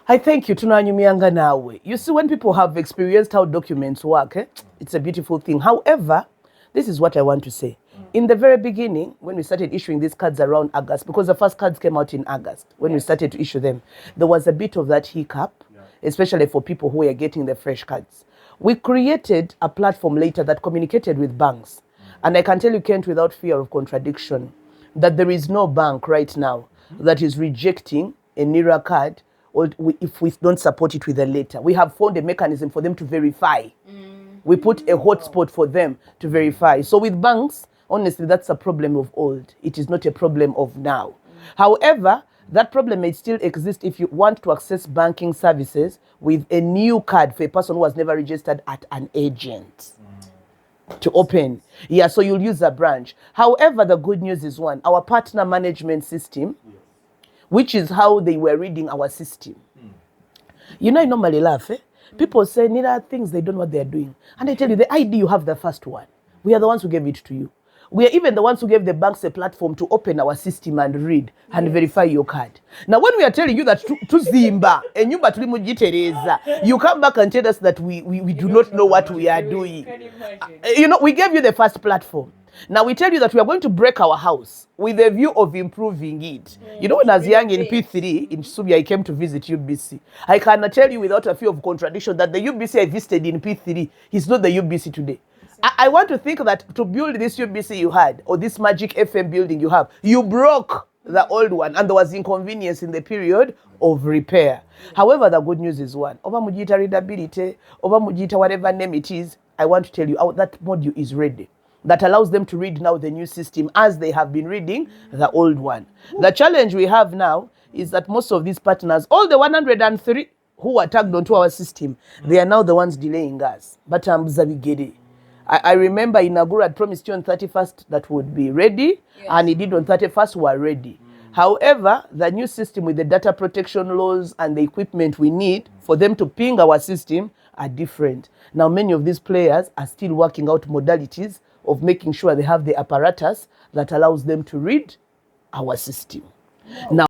I thank you, tunanyumianga nawe. You see, when people have experienced how documents work, it's a beautiful thing. However, this is what I want to say. In the very beginning, when we started issuing these cards around August, because the first cards came out in August, when we started to issue them, there was a bit of that hiccup, especially for people who were getting the fresh cards. We created a platform later that communicated with banks. And I can tell you, Kent, without fear of contradiction, that there is no bank right now that is rejecting a NIRA card or if we don't support it with a letter. We have found a mechanism for them to verify. We put a hotspot for them to verify. So with banks, honestly, that's a problem of old. It is not a problem of now. However, that problem may still exist if you want to access banking services with a new card for a person who has never registered at an agent to open. Yeah, so you'll use a branch. However, the good news is one, our partner management system, which is how they were reading our system. You know, I normally laugh. People say, there are things they don't know what they're doing. And I tell you, the ID, you have the first one. We are the ones who gave it to you. We are even the ones who gave the banks a platform to open our system and read and verify your card. Now, when we are telling you that to Zimba, and you come back and tell us that we do not know what we are doing. You know, we gave you the first platform. Now we tell you that we are going to break our house with a view of improving it. You know, when I was young in P3, in Subia, I came to visit UBC. I cannot tell you without a fear of contradiction that the UBC I visited in P3 is not the UBC today. I want to think that to build this UBC you had, or this Magic FM building you have, you broke the old one, and there was inconvenience in the period of repair. However, the good news is one. Over Mujita readability, over Mujita whatever name it is, I want to tell you that module is ready. That allows them to read now the new system as they have been reading the old one. The challenge we have now is that most of these partners, all the 103 who are tagged onto our system, they are now the ones delaying us. But I remember Inagura had promised you on 31st that would be ready, and he did on 31st, we are ready. However, the new system with the data protection laws and the equipment we need for them to ping our system are different. Now, many of these players are still working out modalities of making sure they have the apparatus that allows them to read our system. Now,